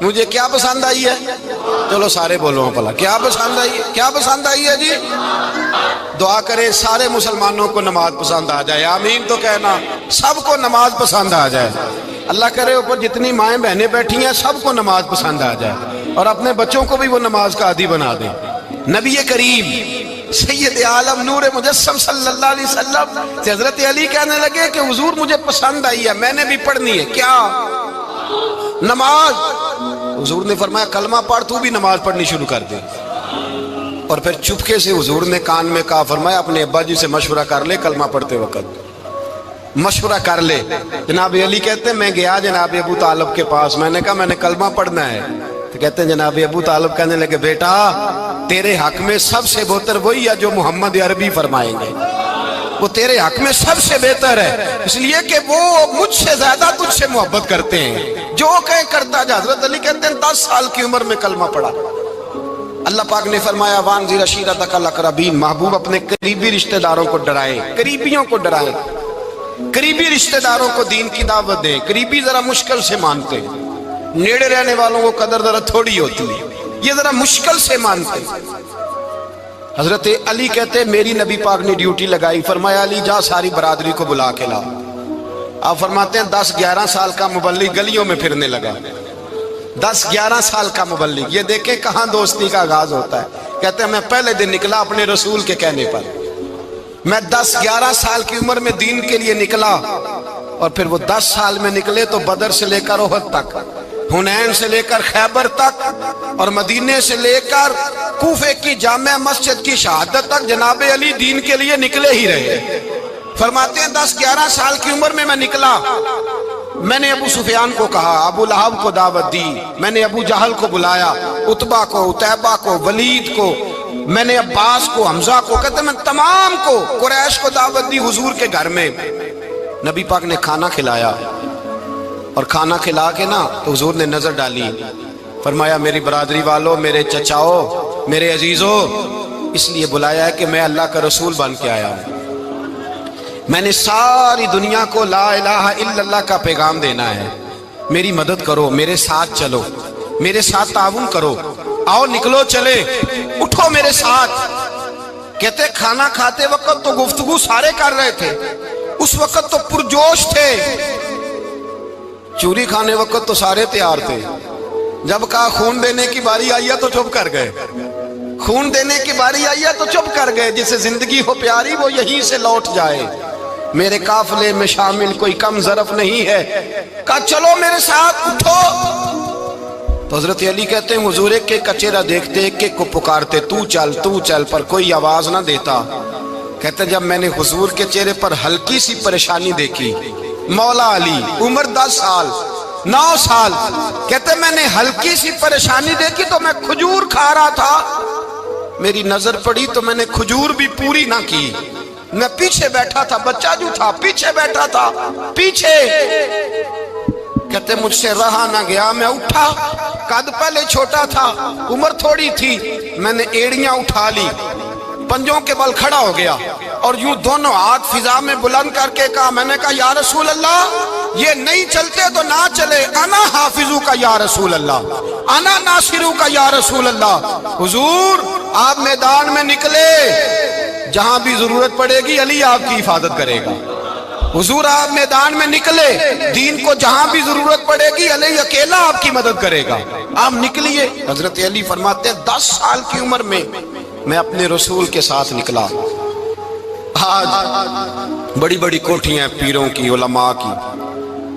مجھے کیا پسند آئی ہے؟ چلو سارے بولو پلا کیا پسند آئی ہے؟ کیا پسند آئی ہے جی؟ دعا کرے سارے مسلمانوں کو نماز پسند آ جائے، آمین تو کہنا، سب کو نماز پسند آ جائے۔ اللہ کرے اوپر جتنی مائیں بہنیں بیٹھی ہیں سب کو نماز پسند آ جائے، اور اپنے بچوں کو بھی وہ نماز کا عادی بنا دیں۔ نبی کریم سید عالم نور مجسم صلی اللہ علیہ وسلم سے حضرت علی کہنے لگے کہ حضور مجھے پسند آئی ہے، میں نے بھی پڑھنی ہے۔ کیا؟ نماز۔ حضور نے فرمایا کلمہ پڑھ، تو بھی نماز پڑھنی شروع کر دے۔ اور پھر چپکے سے حضور نے کان میں کہا، فرمایا اپنے ابا جی سے مشورہ کر لے کلمہ پڑھتے وقت، مشورہ کر لے۔ جناب علی کہتے ہیں میں گیا جناب ابو طالب کے پاس، میں نے کہا میں نے کلمہ پڑھنا ہے، تو کہتے ہیں جناب ابو طالب کہنے لگے بیٹا تیرے حق میں سب سے بہتر وہی ہے جو محمد عربی فرمائیں گے، وہ تیرے حق میں سب سے بہتر ہے، اس لیے کہ وہ مجھ سے زیادہ تجھ سے محبت کرتے ہیں، جو کہیں کرتا جا۔ حضرت علی کہتے ہیں 10 سال کی عمر میں کلمہ پڑھا۔ اللہ پاک نے فرمایا وانذر عشیرتک الاقربین، محبوب اپنے قریبی رشتہ داروں کو ڈرائیں، قریبیوں کو ڈرائیں، قریبی رشتہ داروں کو دین کی دعوت دیں۔ قریبی ذرا مشکل سے مانتے، نیڑے رہنے والوں کو قدر ذرا تھوڑی ہوتی ہے، یہ ذرا مشکل سے مانتے۔ حضرت علی کہتے ہیں میری نبی پاک نے ڈیوٹی لگائی، فرمایا علی جا ساری برادری کو بلا کے لا۔ آپ فرماتے ہیں 10-11 سال کا مبلغ گلیوں میں پھرنے لگا، 10-11 سال کا مبلغ۔ یہ دیکھیں کہاں دوستی کا آغاز ہوتا ہے۔ کہتے ہیں میں پہلے دن نکلا اپنے رسول کے کہنے پر، میں 10-11 سال کی عمر میں دین کے لیے نکلا، اور پھر وہ 10 سال میں نکلے تو بدر سے لے کر احد تک، حنین سے لے کر خیبر تک، اور مدینے سے لے کر کوفے کی جامع مسجد کی شہادت تک جناب علی دین کے لیے نکلے ہی رہے۔ فرماتے ہیں 10-11 سال کی عمر میں نکلا، میں نے ابو سفیان کو کہا، ابو لہب کو دعوت دی، میں نے ابو جہل کو بلایا، عتبہ کو، عتیبہ کو، ولید کو، میں نے عباس کو، حمزہ کو، کہتے ہیں میں تمام کو، قریش کو دعوت دی حضور کے گھر میں۔ نبی پاک نے کھانا کھلایا، اور کھانا کھلا کے نا تو حضور نے نظر ڈالی، فرمایا میری برادری والوں، میرے چچاؤ، میرے عزیزوں، اس لیے بلایا ہے کہ میں اللہ کا رسول بن کے آیا ہوں، میں نے ساری دنیا کو لا الہ الا اللہ کا پیغام دینا ہے، میری مدد کرو، میرے ساتھ چلو، میرے ساتھ تعاون کرو، آؤ نکلو چلے، اٹھو میرے ساتھ۔ کہتے کھانا کھاتے وقت تو گفتگو سارے کر رہے تھے، اس وقت تو پرجوش تھے، چوری کھانے وقت تو سارے تیار تھے، جب کہا خون دینے کی باری آئی ہے تو چپ کر گئے، خون دینے کی باری آئی ہے تو چپ کر گئے، جسے زندگی ہو پیاری وہ یہیں سے لوٹ جائے، میرے قافلے میں شامل کوئی کم ظرف نہیں ہے، کہا چلو میرے ساتھ اٹھو۔ تو حضرت علی کہتے ہیں حضور ایک ایک کا چہرہ دیکھتے، ایک ایک کو پکارتے، تو چل، پر کوئی آواز نہ دیتا۔ کہتے جب میں نے حضور کے چہرے پر ہلکی سی پریشانی دیکھی، مولا علی عمر 10 سال 9 سال، کہتے میں نے ہلکی سی پریشانی دیکھی تو میں کھجور کھا رہا تھا، میری نظر پڑی تو میں نے کھجور بھی پوری نہ کی، میں پیچھے بیٹھا تھا، بچہ جو تھا پیچھے بیٹھا تھا، پیچھے۔ کہتے مجھ سے رہا نہ گیا، میں اٹھا، قد پہلے چھوٹا تھا، عمر تھوڑی تھی، میں نے ایڑیاں اٹھا لی، پنجوں کے بل کھڑا ہو گیا، اور یوں دونوں ہاتھ فضا میں بلند کر کے کہا، میں نے کہا یا رسول اللہ یہ نہیں چلتے تو نہ چلے، انا حافظو کا یا رسول اللہ، انا ناصرو کا یا رسول اللہ۔ حضور آپ میدان میں نکلے، جہاں بھی ضرورت پڑے گی علی آپ کی حفاظت کرے گا، حضور آپ میدان میں نکلے، دین کو جہاں بھی ضرورت پڑے گی علی اکیلا آپ کی مدد کرے گا، آپ نکلیے۔ حضرت علی فرماتے ہیں 10 سال کی عمر میں میں اپنے رسول کے ساتھ نکلا۔ آج بڑی بڑی کوٹھیاں پیروں کی، علماء کی،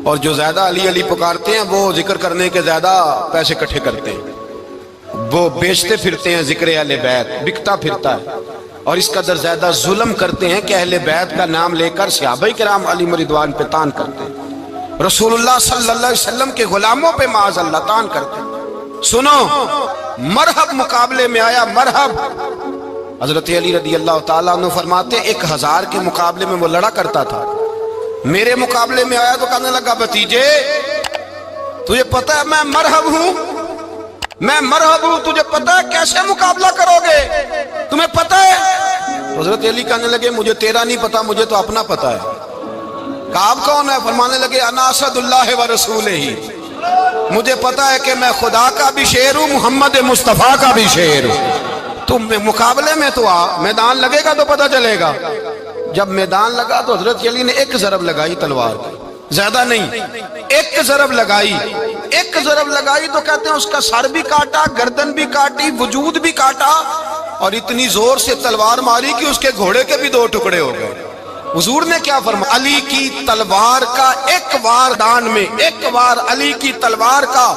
اور جو زیادہ علی علی پکارتے ہیں وہ ذکر کرنے کے زیادہ پیسے اکٹھے کرتے ہیں، وہ بیچتے پھرتے ہیں، ذکر اہل بیت بکتا پھرتا ہے، اور اس قدر زیادہ ظلم کرتے ہیں کہ اہل بیت کا نام لے کر صحابہ کرام علی رضوان پہ تان کرتے ہیں، رسول اللہ صلی اللہ علیہ وسلم کے غلاموں پہ معاذ اللہ تان کرتے ہیں۔ سنو، مرحب مقابلے میں آیا، مرحب۔ حضرت علی رضی اللہ تعالیٰ عنہ فرماتے 1000 کے مقابلے میں وہ لڑا کرتا تھا، میرے مقابلے میں آیا تو کہنے لگا بھتیجے تجھے پتا ہے میں مرحب ہوں، میں مرحب ہوں، تجھے پتا ہے کیسے مقابلہ کرو گے، تمہیں پتا ہے؟ حضرت علی کہنے لگے مجھے تیرا نہیں پتا، مجھے تو اپنا پتا ہے۔ کہا آپ کون ہے؟ فرمانے لگے انا اسد اللہ و رسولہ، مجھے پتا ہے کہ میں خدا کا بھی شیر ہوں، محمد مصطفیٰ کا بھی شیر ہوں۔ تم مقابلے میں تو آ، میدان لگے گا تو پتہ چلے گا۔ جب میدان لگا تو حضرت علی نے ایک ضرب لگائی تلوار کی، زیادہ نہیں، ایک ضرب لگائی۔ ایک ضرب لگائی تو کہتے ہیں اس کا سر بھی کاٹا، گردن بھی کاٹی، وجود بھی کاٹا، اور اتنی زور سے تلوار ماری کہ اس کے گھوڑے کے بھی دو ٹکڑے ہو گئے۔ حضور نے کیا فرمایا؟ علی کی تلوار کا ایک وار دان میں، ایک وار علی کی تلوار کا،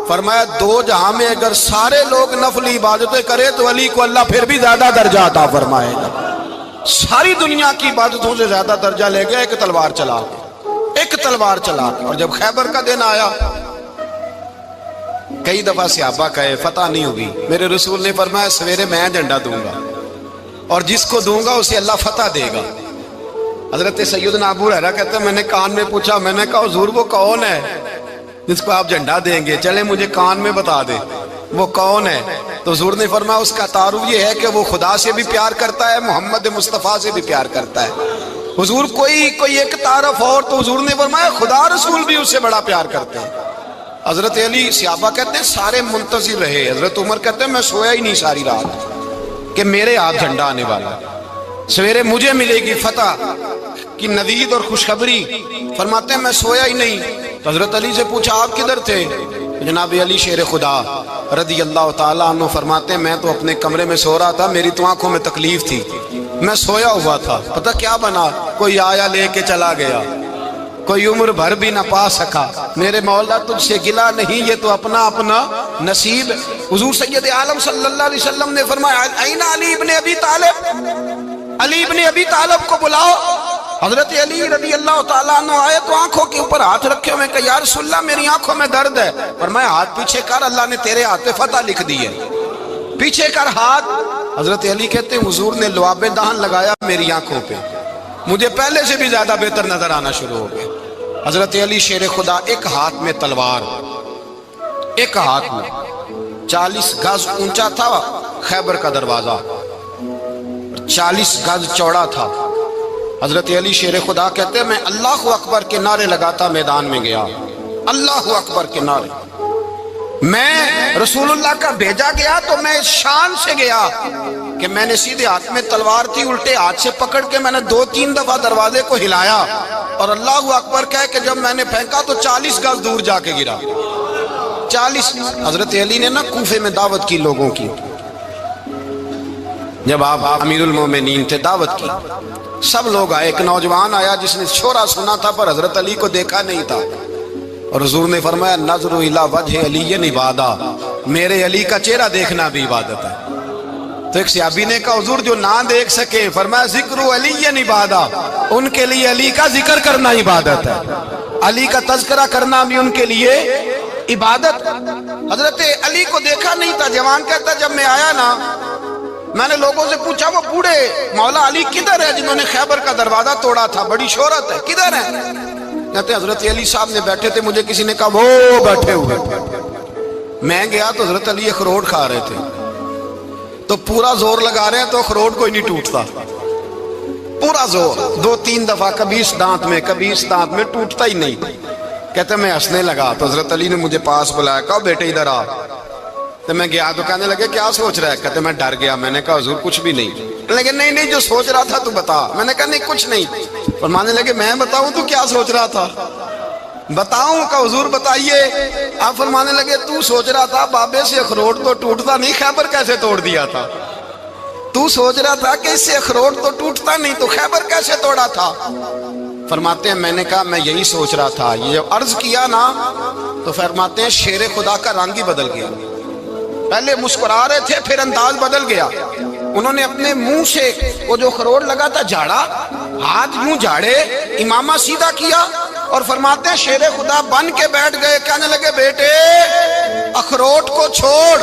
فرمایا دو جہاں میں اگر سارے لوگ نفلی عبادتیں کرے تو علی کو اللہ پھر بھی زیادہ درجہ عطا فرمائے گا۔ ساری دنیا کی عبادتوں سے زیادہ درجہ لے گیا ایک تلوار چلا کے، ایک تلوار چلا کے۔ اور جب خیبر کا دن آیا، کئی دفعہ صحابہ کہے فتح نہیں ہوگی، میرے رسول نے فرمایا سویرے میں جھنڈا دوں گا، اور جس کو دوں گا اسے اللہ فتح دے گا۔ حضرت سیدنا ابو ہریرہ کہتے ہیں میں نے کان میں پوچھا، میں نے کہا حضور وہ کون ہے جس کو آپ جھنڈا دیں گے؟ چلے مجھے کان میں بتا دیں وہ کون ہے۔ تو حضور نے فرمایا اس کا تعارف یہ ہے کہ وہ خدا سے بھی پیار کرتا ہے، محمد مصطفیٰ سے بھی پیار کرتا ہے۔ حضور کوئی ایک تعارف اور، تو حضور نے فرمایا خدا رسول بھی اس سے بڑا پیار کرتے ہیں۔ حضرت علی، صحابہ کہتے ہیں سارے منتظر رہے۔ حضرت عمر کہتے ہیں میں سویا ہی نہیں ساری رات کہ میرے ہاتھ جھنڈا آنے والا، سویرے مجھے ملے گی فتح کی نوید اور خوشخبری۔ فرماتے ہیں میں سویا ہی نہیں۔ تو حضرت علی سے پوچھا آپ کدھر تھے؟ جناب علی شیر خدا رضی اللہ تعالیٰ عنہ فرماتے ہیں میں تو اپنے کمرے میں سو رہا تھا، میری تو آنکھوں میں تکلیف تھی، میں سویا ہوا تھا، پتہ کیا بنا؟ کوئی آیا لے کے چلا گیا، کوئی عمر بھر بھی نہ پا سکا۔ میرے مولا تجھ سے گلا نہیں، یہ تو اپنا اپنا نصیب۔ حضور سید عالم صلی اللہ علیہ وسلم نے فرمایا این علی ابن ابی طالب، علی ابن ابی طالب کو بلاؤ۔ حضرت علی رضی اللہ تعالیٰ عنہ آئے تو آنکھوں کے اوپر ہاتھ رکھے ہوئے کہ یا رسول اللہ میری آنکھوں میں درد ہے۔ فرمایا ہاتھ پیچھے کر، اللہ نے تیرے ہاتھ پہ فتح لکھ دی ہے، پیچھے کر ہاتھ۔ حضرت علی کہتے ہیں حضور نے لعاب دہن لگایا میری آنکھوں پہ، مجھے پہلے سے بھی زیادہ بہتر نظر آنا شروع ہو گئے۔ حضرت علی شیر خدا، ایک ہاتھ میں تلوار، ایک ہاتھ میں 40 گز اونچا تھا خیبر کا دروازہ، 40 گز چوڑا تھا۔ حضرت علی شیر خدا کہتے ہیں میں اللہ اکبر کے نعرے لگاتا میدان میں گیا، اللہ اکبر کے نعرے۔ میں رسول اللہ کا بھیجا گیا تو میں اس شان سے گیا کہ میں نے سیدھے ہاتھ میں تلوار تھی، الٹے ہاتھ سے پکڑ کے میں نے 2-3 دفعہ دروازے کو ہلایا اور اللہ اکبر کہہ کہ جب میں نے پھینکا تو 40 گز دور جا کے گرا، 40۔ حضرت علی نے نا کوفے میں دعوت کی لوگوں کی، جب آپ امیر المومنین تھے، دعوت کی، سب لوگ آئے۔ ایک نوجوان آیا جس نے شورا سنا تھا پر حضرت علی کو دیکھا نہیں تھا، اور حضور نے فرمایا نظر الی وجہ علی عبادہ، میرے علی کا چہرہ دیکھنا بھی عبادت ہے۔ تو ایک صحابی نے کہا حضور جو نہ دیکھ سکے، فرمایا ذکر علی عبادہ، ان کے لیے علی کا ذکر کرنا عبادت ہے، علی کا تذکرہ کرنا بھی ان کے لیے عبادت۔ حضرت علی کو دیکھا نہیں تھا۔ جوان کہتا جب میں آیا نا، میں نے لوگوں سے پوچھا وہ بوڑھے مولا علی کدھر ہے جنہوں نے خیبر کا دروازہ توڑا تھا، بڑی شہرت ہے، کدھر ہے؟ کہتے حضرت علی صاحب نے بیٹھے تھے، مجھے کسی نے کہا وہ بیٹھے ہوئے۔ میں گیا تو حضرت علی اخروٹ کھا رہے تھے، تو پورا زور لگا رہے ہیں تو اخروٹ کوئی نہیں ٹوٹتا، پورا زور 2-3 دفعہ، کبھی اس دانت میں کبھی اس دانت میں، ٹوٹتا ہی نہیں۔ کہتے میں ہنسنے لگا تو حضرت علی نے مجھے پاس بلایا، کہا بیٹے ادھر آ۔ تو میں گیا تو کہنے لگے کیا سوچ رہا ہے؟ کہتے میں ڈر گیا۔ میں نے کہا حضور کچھ بھی نہیں۔ لیکن نہیں جو سوچ رہا تھا تو بتا۔ میں نے کہا نہیں کچھ نہیں۔ فرمانے لگے میں بتاؤں تو کیا سوچ رہا تھا؟ بتاؤں؟ کہ حضور بتائیے۔ آپ فرمانے لگے تو سوچ رہا تھا بابے سے اخروٹ تو ٹوٹتا نہیں، خیبر کیسے توڑ دیا تھا؟ تو سوچ رہا تھا کہ اس سے اخروٹ تو ٹوٹتا نہیں تو خیبر کیسے توڑا تھا؟ فرماتے ہیں میں نے کہا میں یہی سوچ رہا تھا۔ یہ عرض کیا نا تو فرماتے ہیں شیر خدا کا رنگ ہی بدل گیا، پہلے مسکرا رہے تھے پھر انداز بدل گیا۔ انہوں نے اپنے منہ سے وہ جو خروٹ لگا تھا جھاڑا، ہاتھ یوں جھاڑے، امامہ سیدھا کیا اور فرماتے ہیں شیر خدا بن کے بیٹھ گئے۔ کہنے لگے بیٹے اخروٹ کو چھوڑ،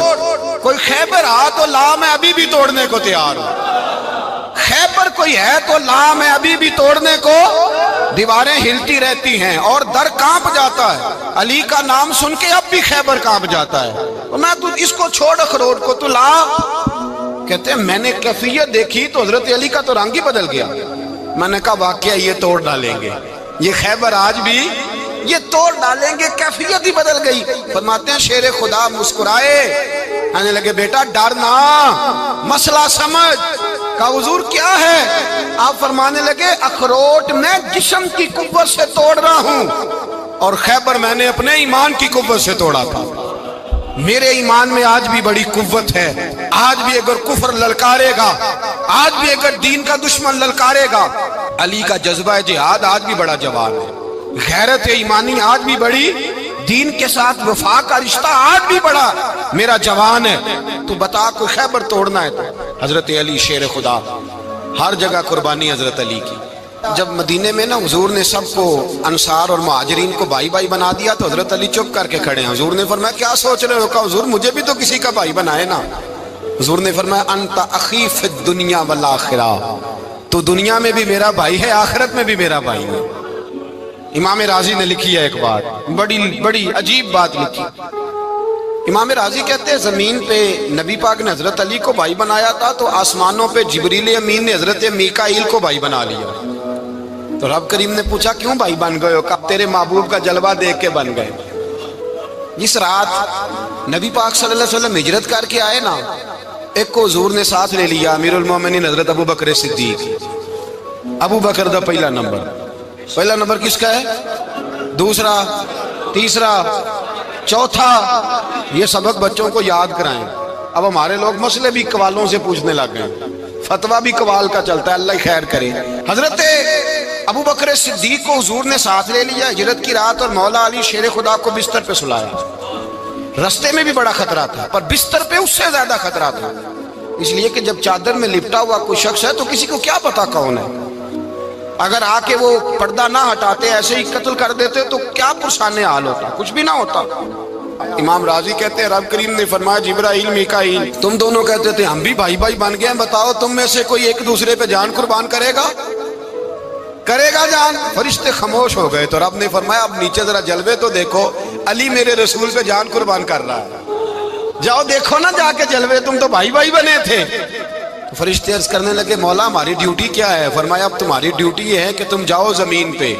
کوئی خیبر آ تو لا، میں ابھی بھی توڑنے کو تیار ہوں۔ خیبر کوئی ہے تو لا، میں ابھی بھی توڑنے کو۔ دیواریں ہلتی رہتی ہیں اور در کانپ جاتا ہے، علی کا نام سن کے اب بھی خیبر کانپ جاتا ہے۔ میں تو اس کو چھوڑ اخروٹ کو تو لا۔ کہتے ہیں میں نے کیفیت دیکھی تو حضرت علی کا تو رنگ ہی بدل گیا۔ میں نے کہا واقعہ یہ توڑ ڈالیں گے، یہ خیبر آج بھی یہ توڑ ڈالیں گے، کیفیت ہی بدل گئی۔ فرماتے ہیں شیر خدا مسکرائے، کہنے لگے بیٹا ڈرنا، مسئلہ سمجھ۔ کہا حضور کیا ہے؟ آپ فرمانے لگے اخروٹ میں جسم کی قوت سے توڑ رہا ہوں، اور خیبر میں نے اپنے ایمان کی قوت سے توڑا تھا۔ میرے ایمان میں آج بھی بڑی قوت ہے، آج بھی اگر کفر للکارے گا، آج بھی اگر دین کا دشمن للکارے گا، علی کا جذبہ جہاد آج بھی بڑا جوان ہے، غیرت ایمانی آج بھی بڑی، دین کے ساتھ وفا کا رشتہ آج بھی بڑا میرا جوان ہے۔ تو بتا کوئی خیبر توڑنا ہے تو حضرت علی شیر خدا، ہر جگہ قربانی حضرت علی کی۔ جب مدینے میں نا حضور نے سب کو انصار اور مہاجرین کو بھائی بھائی بنا دیا تو حضرت علی چپ کر کے کھڑے ہیں۔ حضور نے فرمایا کیا سوچ رہے ہو؟ کہا حضور مجھے بھی تو کسی کا بھائی بنائے نا۔ حضور نے فرمایا انت اخی فی الدنیا والآخرہ، تو دنیا میں بھی میرا بھائی ہے، آخرت میں بھی میرا بھائی ہے۔ امام راضی نے لکھی ہے ایک بات، بڑی عجیب بات لکھی۔ امام راضی کہتے ہیں زمین پہ نبی پاک نے حضرت علی کو بھائی بنایا تھا تو آسمانوں پہ جبریل امین نے حضرت میکائیل کو بھائی بنا لیا۔ تو رب کریم نے پوچھا کیوں بھائی بن گئے ہو؟ کہا تیرے محبوب کا جلوہ دیکھ کے بن گئے۔ جس رات نبی پاک صلی اللہ علیہ وسلم ہجرت کر کے آئے نا، ایک کو حضور نے ساتھ لے لیا، امیر المومنین حضرت ابو بکر صدیق۔ ابو بکر دا پہلا نمبر کس کا ہے؟ دوسرا، تیسرا، چوتھا۔ یہ سبق بچوں کو یاد کرائیں۔ اب ہمارے لوگ مسئلے بھی قوالوں سے پوچھنے لگ گئے، فتویٰ بھی قوال کا چلتا ہے، اللہ خیر کرے۔ حضرت ابو بکر صدیق کو حضور نے ساتھ لے لیا ہجرت کی رات، اور مولا علی شیر خدا کو بستر پہ سلایا۔ رستے میں بھی بڑا خطرہ تھا، پر بستر پہ اس سے زیادہ خطرہ تھا، اس لیے کہ جب چادر میں لپٹا ہوا کوئی شخص ہے تو کسی کو کیا پتا کون ہے، اگر آ کے وہ پردہ نہ ہٹاتے ایسے ہی قتل کر دیتے تو کیا پرسان حال ہوتا، کچھ بھی نہ ہوتا۔ امام راضی کہتے ہیں رب کریم نے فرمایا جبرائیل میکائیل تم دونوں کہتے تھے ہم بھی بھائی بھائی بن گئے ہیں، بتاؤ تم میں سے کوئی ایک دوسرے پہ جان قربان کرے گا جان؟ فرشتے خاموش ہو گئے تو رب نے فرمایا اب نیچے ذرا جلوے تو دیکھو، علی میرے رسول پہ جان قربان کر رہا ہے، جاؤ دیکھو نا جا کے جلوے، تم تو بھائی بھائی بنے تھے۔ تو فرشتے عرض کرنے لگے مولا ہماری ڈیوٹی کیا ہے؟ فرمایا اب تمہاری ڈیوٹی یہ ہے کہ تم جاؤ زمین پہ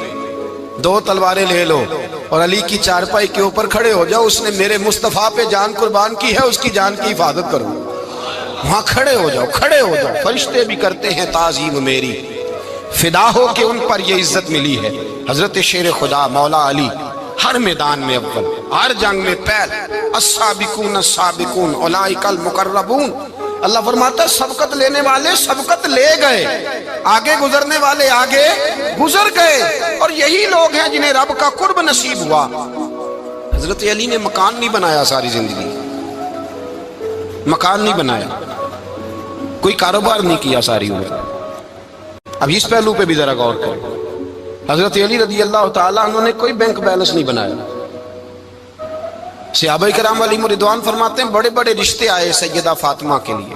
2 تلواریں لے لو اور علی کی چارپائی کے اوپر کھڑے ہو جاؤ، اس نے میرے مصطفیٰ پہ جان قربان کی ہے، اس کی جان کی حفاظت کرو۔ وہاں کھڑے ہو جاؤ۔ فرشتے بھی کرتے ہیں تعظیم میری، فدا ہو کہ ان پر یہ عزت ملی ہے۔ حضرت شیر خدا مولا علی ہر میدان میں اول، ہر جنگ میں پہل، السابقون السابقون اولئک المقربون۔ اللہ فرماتا ہے سبقت لینے والے سبقت لے گئے، آگے گزرنے والے آگے گزر گئے، اور یہی لوگ ہیں جنہیں رب کا قرب نصیب ہوا۔ حضرت علی نے مکان نہیں بنایا، ساری زندگی مکان نہیں بنایا، کوئی کاروبار نہیں کیا ساری عمر۔ اب اس پہلو پہ بھی ذرا غور کریں، حضرت علی رضی اللہ تعالیٰ انہوں نے کوئی بینک بیلنس نہیں بنایا۔ صحابہ کرام علیہم رضوان فرماتے ہیں بڑے بڑے رشتے آئے سیدہ فاطمہ کے لیے،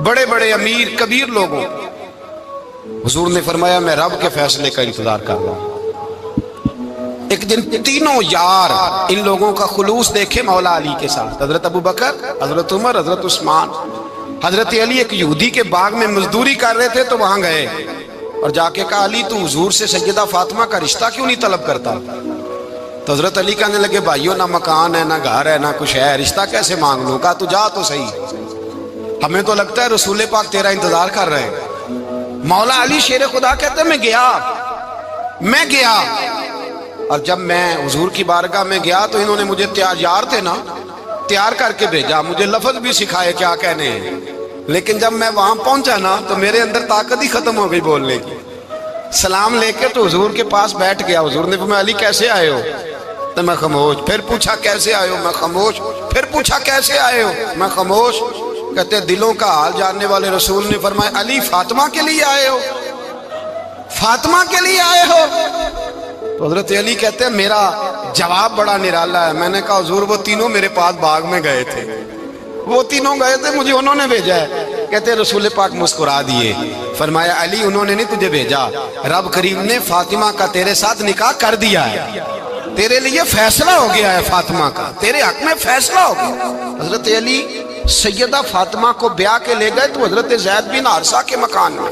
بڑے بڑے امیر کبیر لوگوں، حضور نے فرمایا میں رب کے فیصلے کا انتظار کر رہا ہوں۔ ایک دن تینوں یار ان لوگوں کا خلوص دیکھے مولا علی کے ساتھ، حضرت ابو بکر، حضرت عمر، حضرت عثمان۔ حضرت علی ایک یہودی کے باغ میں مزدوری کر رہے تھے تو وہاں گئے اور جا کے کہا علی تو حضور سے سیدہ فاطمہ کا رشتہ کیوں نہیں طلب کرتا؟ تو حضرت علی کہنے لگے بھائیو نہ مکان ہے، نہ گھر ہے، نہ کچھ ہے، رشتہ کیسے مانگ لوں؟ کہا تو جا تو صحیح، ہمیں تو لگتا ہے رسول پاک تیرا انتظار کر رہے ہیں۔ مولا علی شیر خدا کہتے ہیں میں گیا اور جب میں حضور کی بارگاہ میں گیا تو انہوں نے مجھے یار تھے نا، تیار کر کے بھیجا، مجھے لفظ بھی سکھائے کیا کہنے ہیں، لیکن جب میں وہاں پہنچا نا تو میرے اندر طاقت ہی ختم ہو گئی بولنے کی۔ سلام لے کے تو حضور کے پاس بیٹھ گیا، حضور نے فرمایا علی کیسے آئے ہو؟ تو میں خاموش، پھر پوچھا کیسے آئے ہو؟ میں خاموش، پھر پوچھا کیسے آئے ہو؟ میں خاموش۔ کہتے دلوں کا حال جاننے والے رسول نے فرمایا علی فاطمہ کے لیے آئے ہو؟ فاطمہ کے لیے آئے ہو؟ تو حضرت علی کہتے ہیں میرا جواب بڑا نرالا ہے۔ میں نے کہا حضور وہ تینوں میرے پاس باغ میں گئے تھے، وہ تینوں گئے تھے، مجھے انہوں نے بھیجا ہے۔ کہتے ہیں رسول پاک مسکرا دیے، فرمایا علی انہوں نے نہیں تجھے بھیجا، رب کریم نے فاطمہ کا تیرے ساتھ نکاح کر دیا ہے، تیرے لیے فیصلہ ہو گیا ہے، فاطمہ کا تیرے حق میں فیصلہ ہو گیا۔ حضرت علی سیدہ فاطمہ کو بیاہ کے لے گئے تو حضرت زید بن حارثہ کے مکان میں،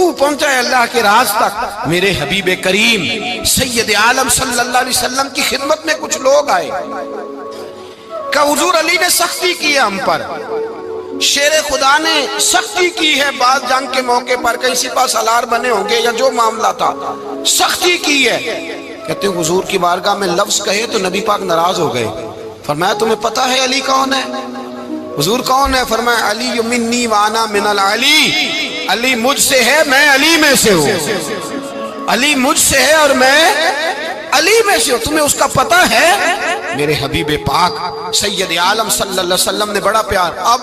تو پہنچا ہے اللہ کے راز تک۔ میرے حبیب کریم سید عالم صلی اللہ علیہ وسلم کی خدمت میں کچھ لوگ آئے کہ حضور علی نے سختی کی ہے ہم پر، شیر خدا نے سختی کی ہے، بعض جنگ کے موقع پر کہیں سپاہ سالار بنے ہوں گے یا جو معاملہ تھا، سختی کی ہے۔ کہتے ہیں حضور کی بارگاہ میں لفظ کہے تو نبی پاک ناراض ہو گئے۔ فرمایا تمہیں پتہ ہے علی کون ہے؟ حضور کون ہے؟ فرمایا علی منی وانا من العلی، علی مجھ سے ہے میں علی میں سے ہوں، علی مجھ سے ہے اور میں علی میں سے ہوں، تمہیں اس کا پتہ ہے؟ میرے حبیب پاک سید عالم صلی اللہ علیہ وسلم نے بڑا پیار۔ اب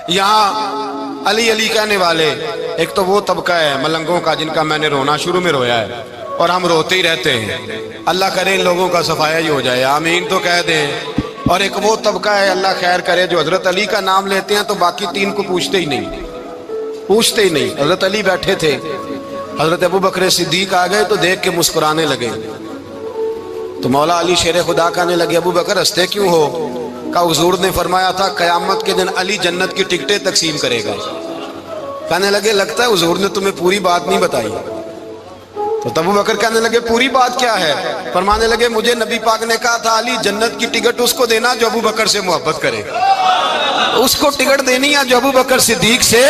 یہاں علی علی کہنے والے ایک تو وہ طبقہ ہے ملنگوں کا جن کا میں نے رونا شروع میں رویا ہے اور ہم روتے ہی رہتے ہیں، اللہ کرے ان لوگوں کا صفایا ہی ہو جائے، آمین تو کہہ دیں۔ اور ایک وہ طبقہ ہے اللہ خیر کرے جو حضرت علی کا نام لیتے ہیں تو باقی تین کو پوچھتے ہی نہیں، پوچھتے ہی نہیں۔ حضرت علی بیٹھے تھے، حضرت ابو بکر صدیق آ گئے تو دیکھ کے مسکرانے لگے، تو مولا علی شیر خدا کہنے لگے ابو بکر ہنستے کیوں ہو؟ کہ حضور نے فرمایا تھا قیامت کے دن علی جنت کی ٹکٹیں تقسیم کرے گا۔ کہنے لگے لگتا ہے حضور نے تمہیں پوری بات نہیں بتائی۔ تو ابو بکر کہنے لگے پوری بات کیا ہے؟ فرمانے لگے مجھے نبی پاک نے کہا تھا علی جنت کی ٹکٹ اس کو دینا جو ابو بکر سے محبت کرے، اس کو ٹکٹ دینی ہے جو ابو بکر صدیق سے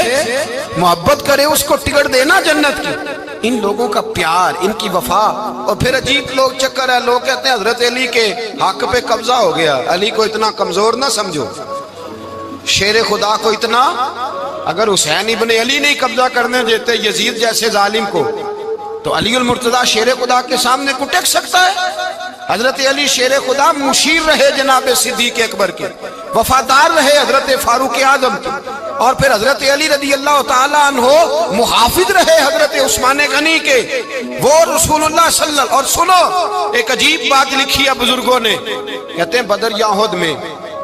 محبت کرے، اس کو ٹکٹ دینا جنت کی۔ ان لوگوں کا پیار، ان کی وفا۔ اور پھر عجیب لوگ چکر ہے، لوگ کہتے ہیں حضرت علی کے حق پہ قبضہ ہو گیا، علی کو اتنا کمزور نہ سمجھو، شیر خدا کو اتنا، اگر حسین ابن علی نہیں قبضہ کرنے دیتے یزید جیسے ظالم کو تو علی المرتضیٰ شیر خدا کے سامنے کو ٹک سکتا ہے؟ حضرت علی شیر خدا مشیر رہے جناب صدیق اکبر کے، وفادار رہے حضرت فاروق اعظم کے، اور پھر حضرت علی رضی اللہ تعالیٰ عنہ محافظ رہے حضرت عثمان غنی کے، وہ رسول اللہ صلی اللہ علیہ وسلم۔ اور سنو ایک عجیب بات لکھی ہے بزرگوں نے، کہتے ہیں بدر یا احد میں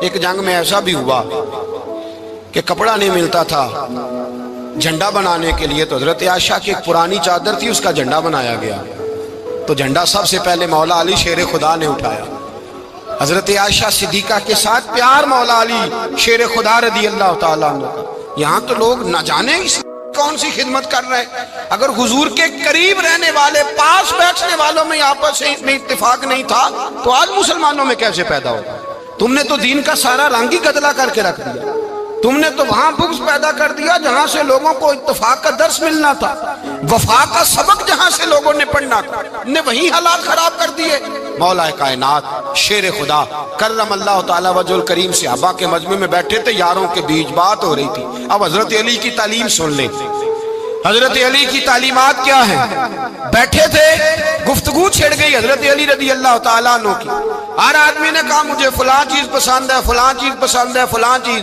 ایک جنگ میں ایسا بھی ہوا کہ کپڑا نہیں ملتا تھا جھنڈا بنانے کے لیے، تو حضرت عائشہ کی ایک پرانی چادر تھی، اس کا جھنڈا بنایا گیا، تو جھنڈا سب سے پہلے مولا علی شیر خدا نے اٹھایا۔ حضرت عائشہ صدیقہ کے ساتھ پیار مولا علی شیر خدا رضی اللہ تعالیٰ عنہ۔ یہاں تو لوگ نہ جانے کون سی خدمت کر رہے ہیں۔ اگر حضور کے قریب رہنے والے، پاس بیٹھنے والوں میں آپس میں اتفاق نہیں تھا تو آج مسلمانوں میں کیسے پیدا ہوگا؟ تم نے تو دین کا سارا رنگ ہی گدلا کر کے رکھ دیا، تم نے تو وہاں بغض پیدا کر دیا جہاں سے لوگوں کو اتفاق کا درس ملنا تھا، وفا کا سبق جہاں سے لوگوں نے پڑھنا تھا، نے وہی حالات خراب کر دیے۔ مولا کائنات شیر خدا کرم اللہ تعالیٰ وجہ الکریم صحابہ کے مجمع میں بیٹھے تھے، یاروں کے بیچ بات ہو رہی تھی۔ اب حضرت علی کی تعلیم سن لیں، حضرت علی کی تعلیمات کیا ہیں؟ بیٹھے تھے، گفتگو چھڑ گئی حضرت علی رضی اللہ تعالیٰ عنہ کی، ہر آدمی نے کہا مجھے فلاں چیز پسند ہے، فلاں چیز پسند ہے، فلاں چیز۔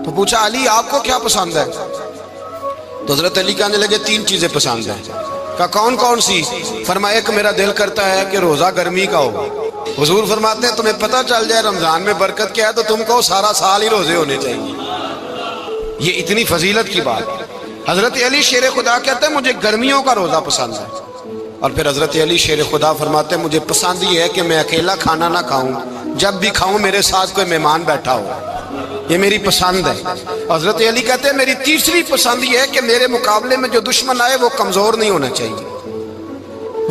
تو پوچھا علی آپ کو کیا پسند ہے؟ تو حضرت علی کہنے لگے تین چیزیں پسند ہیں۔ کہا کون کون سی؟ فرمایا ایک میرا دل کرتا ہے کہ روزہ گرمی کا ہو۔ حضور فرماتے ہیں تمہیں پتہ چل جائے رمضان میں برکت کیا ہے تو تم کو سارا سال ہی روزے ہونے چاہیے، یہ اتنی فضیلت کی بات۔ حضرت علی شیر خدا کہتے ہیں مجھے گرمیوں کا روزہ پسند ہے۔ اور پھر حضرت علی شیر خدا فرماتے ہیں مجھے پسند یہ ہے کہ میں اکیلا کھانا نہ کھاؤں، جب بھی کھاؤں میرے ساتھ کوئی مہمان بیٹھا ہو، یہ میری پسند ہے۔ حضرت علی کہتے ہیں میری تیسری پسند یہ ہے کہ میرے مقابلے میں جو دشمن آئے وہ کمزور نہیں ہونا چاہیے،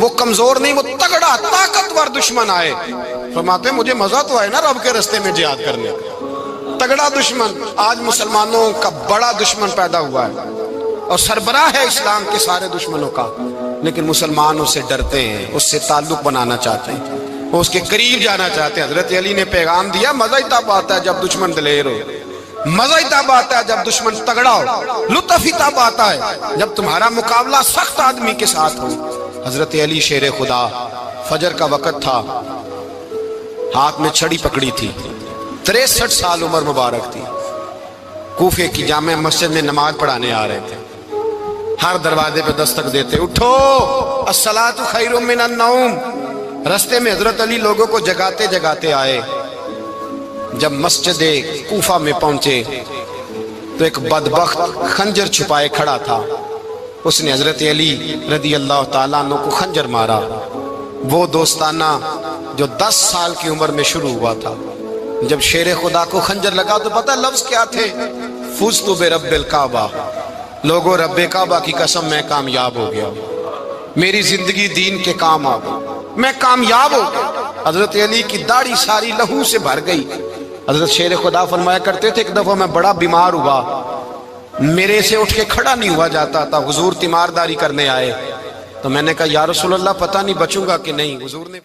وہ کمزور نہیں، وہ تگڑا طاقتور دشمن آئے۔ فرماتے ہیں مجھے مزہ تو آئے نا رب کے رستے میں جہاد کرنے کا، تگڑا دشمن۔ آج مسلمانوں کا بڑا دشمن پیدا ہوا ہے اور سربراہ ہے اسلام کے سارے دشمنوں کا، لیکن مسلمان اس سے ڈرتے ہیں، اس سے تعلق بنانا چاہتے ہیں، وہ اس کے قریب جانا چاہتے ہیں۔ حضرت علی نے پیغام دیا مزہ ہی تب آتا ہے جب دشمن دلیر ہو، مزہ ہی تب آتا ہے جب دشمن تگڑا ہو، لطف ہی تب آتا ہے جب تمہارا مقابلہ سخت آدمی کے ساتھ ہو۔ حضرت علی شیر خدا، فجر کا وقت تھا، ہاتھ میں چھڑی پکڑی تھی، 63 سال عمر مبارک تھی، کوفے کی جامع مسجد میں نماز پڑھانے آ رہے تھے۔ ہر دروازے پہ دستک دیتے اٹھو الصلاۃ خیر من النوم۔ رستے میں حضرت علی لوگوں کو جگاتے جگاتے آئے۔ جب مسجد کوفہ میں پہنچے تو ایک بدبخت خنجر چھپائے کھڑا تھا، اس نے حضرت علی رضی اللہ تعالیٰ عنہ کو خنجر مارا، وہ دوستانہ جو 10 سال کی عمر میں شروع ہوا تھا۔ جب شیر خدا کو خنجر لگا تو پتہ لفظ کیا تھے؟ فزت برب الکعبہ، لوگوں رب کعبہ کی قسم میں کامیاب ہو گیا، میری زندگی دین کے کام آ گئی، میں کامیاب ہو گیا۔ حضرت علی کی داڑھی ساری لہو سے بھر گئی۔ حضرت شیر خدا فرمایا کرتے تھے ایک دفعہ میں بڑا بیمار ہوا، میرے سے اٹھ کے کھڑا نہیں ہوا جاتا تھا، حضور تیمارداری کرنے آئے تو میں نے کہا یا رسول اللہ پتہ نہیں بچوں گا کہ نہیں۔ حضور نے